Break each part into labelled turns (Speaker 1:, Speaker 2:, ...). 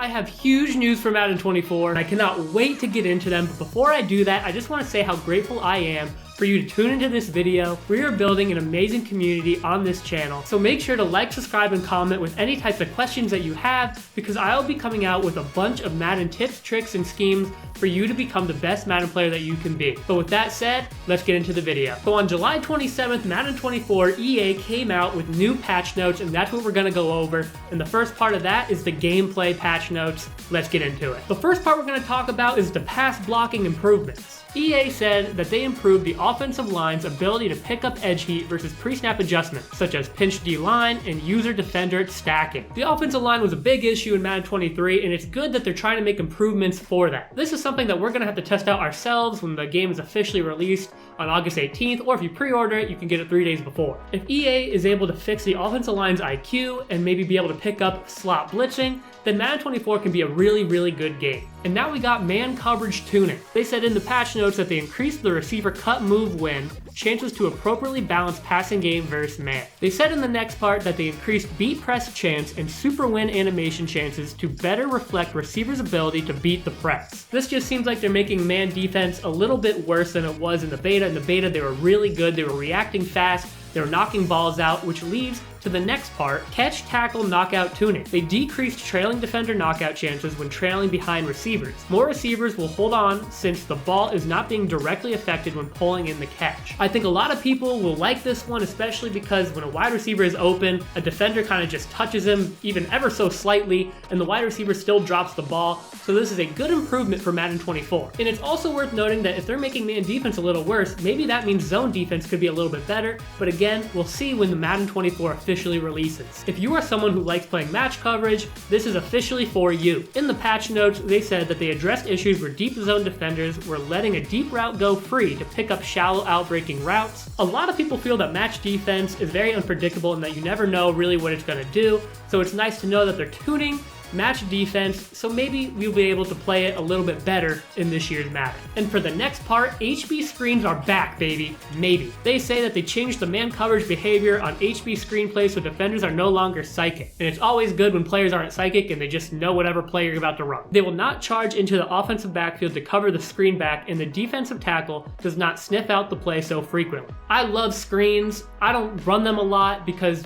Speaker 1: I have huge news for Madden 24 and I cannot wait to get into them, but before I do that, I just want to say how grateful I am for you to tune into this video. We are building an amazing community on this channel, so make sure to like, subscribe, and comment with any types of questions that you have, because I'll be coming out with a bunch of Madden tips, tricks, and schemes for you to become the best Madden player that you can be. But with that said, let's get into the video. So on July 27th, Madden 24 EA came out with new patch notes, and that's what we're going to go over. And the first part of that is the gameplay patch notes. Let's get into it. The first part we're going to talk about is the pass blocking improvements. EA said that they improved the offensive line's ability to pick up edge heat versus pre-snap adjustments, such as pinch D-line and user-defender stacking. The offensive line was a big issue in Madden 23, and it's good that they're trying to make improvements for that. This is something that we're going to have to test out ourselves when the game is officially released on August 18th, or if you pre-order it, you can get it 3 days before. If EA is able to fix the offensive line's IQ and maybe be able to pick up slot blitzing, then Madden 24 can be a really good game. And now we got man coverage tuning. They said in the patch notes that they increased the receiver cut move win chances to appropriately balance passing game versus man. They said in the next part that they increased beat press chance and super win animation chances to better reflect receivers' ability to beat the press. This just seems like they're making man defense a little bit worse than it was in the beta. In the beta, they were really good. They were reacting fast. They were knocking balls out, which leads to the next part, catch, tackle, knockout tuning. They decreased trailing defender knockout chances when trailing behind receivers. More receivers will hold on since the ball is not being directly affected when pulling in the catch. I think a lot of people will like this one, especially because when a wide receiver is open, a defender kind of just touches him even ever so slightly, and the wide receiver still drops the ball. So this is a good improvement for Madden 24. And it's also worth noting that if they're making man defense a little worse, maybe that means zone defense could be a little bit better, but again, we'll see when the Madden 24 officially releases. If you are someone who likes playing match coverage, this is officially for you. In the patch notes, they said that they addressed issues where deep zone defenders were letting a deep route go free to pick up shallow outbreaking routes. A lot of people feel that match defense is very unpredictable and that you never know really what it's going to do, so it's nice to know that they're tuning match defense, so maybe we'll be able to play it a little bit better in this year's Madden. And for the next part, HB screens are back, baby. Maybe. They say that they changed the man coverage behavior on HB screenplay so defenders are no longer psychic. And it's always good when players aren't psychic and they just know whatever play you're about to run. They will not charge into the offensive backfield to cover the screen back, and the defensive tackle does not sniff out the play so frequently. I love screens. I don't run them a lot because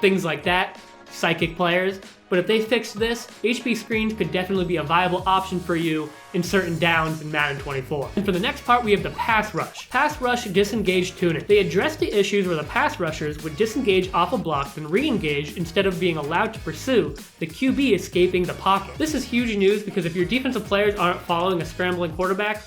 Speaker 1: things like that, psychic players. But if they fix this, HB screens could definitely be a viable option for you in certain downs in Madden 24. And for the next part, we have the pass rush. Pass rush disengage tuning. They addressed the issues where the pass rushers would disengage off a block and re-engage instead of being allowed to pursue the QB escaping the pocket. This is huge news because if your defensive players aren't following a scrambling quarterback,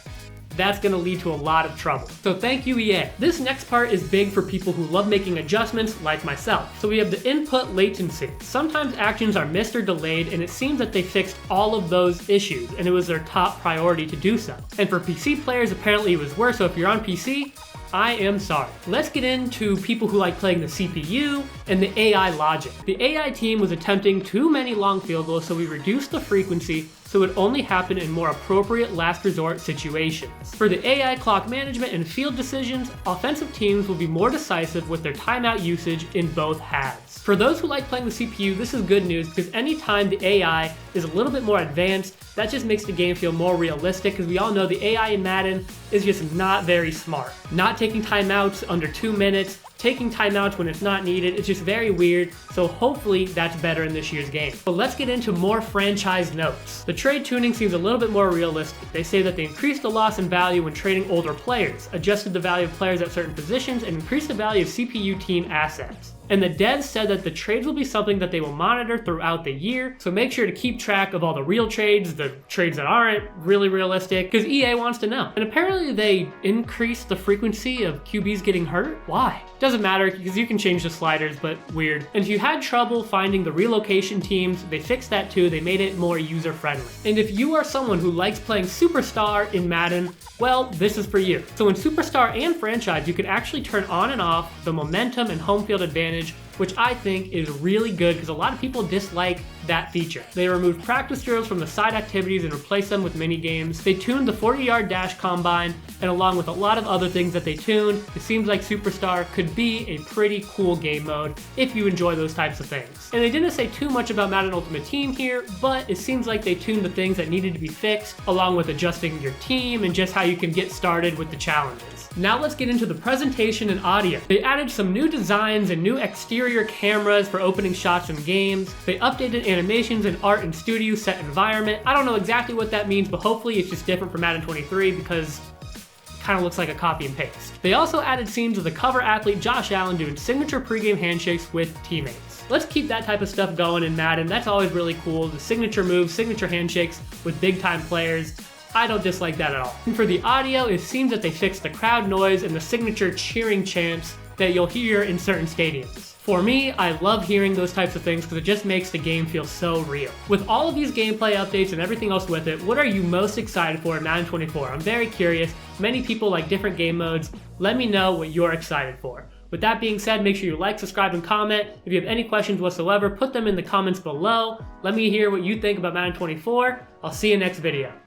Speaker 1: that's going to lead to a lot of trouble. So thank you, EA. This next part is big for people who love making adjustments like myself. So we have the input latency. Sometimes actions are missed or delayed, and it seems that they fixed all of those issues, and it was their top priority to do so. And for PC players, apparently it was worse, so if you're on PC, I am sorry. Let's get into people who like playing the CPU and the AI logic. The AI team was attempting too many long field goals, so we reduced the frequency so it only happened in more appropriate last resort situations. For the AI clock management and field decisions, offensive teams will be more decisive with their timeout usage in both halves. For those who like playing the CPU, this is good news because anytime the AI is a little bit more advanced, that just makes the game feel more realistic, because we all know the AI in Madden is just not very smart. Not taking timeouts under 2 minutes, taking timeouts when it's not needed, it's just very weird, so hopefully that's better in this year's game. But let's get into more franchise notes. The trade tuning seems a little bit more realistic. They say that they increased the loss in value when trading older players, adjusted the value of players at certain positions, and increased the value of CPU team assets. And the devs said that the trades will be something that they will monitor throughout the year, so make sure to keep track of all the real trades, the trades that aren't really realistic, because EA wants to know. And apparently they increased the frequency of QBs getting hurt? Why? Doesn't matter, because you can change the sliders, but weird. And if you had trouble finding the relocation teams, they fixed that too. They made it more user-friendly. And if you are someone who likes playing Superstar in Madden, well, this is for you. So in Superstar and Franchise, you can actually turn on and off the momentum and home field advantage which I think is really good because a lot of people dislike that feature. They removed practice drills from the side activities and replaced them with mini games. They tuned the 40-yard dash combine, and along with a lot of other things that they tuned, it seems like Superstar could be a pretty cool game mode if you enjoy those types of things. And they didn't say too much about Madden Ultimate Team here, but it seems like they tuned the things that needed to be fixed, along with adjusting your team and just how you can get started with the challenges. Now let's get into the presentation and audio. They added some new designs and new exterior cameras for opening shots in games. They updated animations and art in studio set environment. I don't know exactly what that means, but hopefully it's just different from Madden 23 because it kind of looks like a copy and paste. They also added scenes of the cover athlete Josh Allen doing signature pregame handshakes with teammates. Let's keep that type of stuff going in Madden. That's always really cool. The signature moves, signature handshakes with big time players. I don't dislike that at all. And for the audio, it seems that they fixed the crowd noise and the signature cheering chants that you'll hear in certain stadiums. For me, I love hearing those types of things because it just makes the game feel so real. With all of these gameplay updates and everything else with it, what are you most excited for in Madden 24? I'm very curious. Many people like different game modes. Let me know what you're excited for. With that being said, make sure you like, subscribe, and comment. If you have any questions whatsoever, put them in the comments below. Let me hear what you think about Madden 24. I'll see you next video.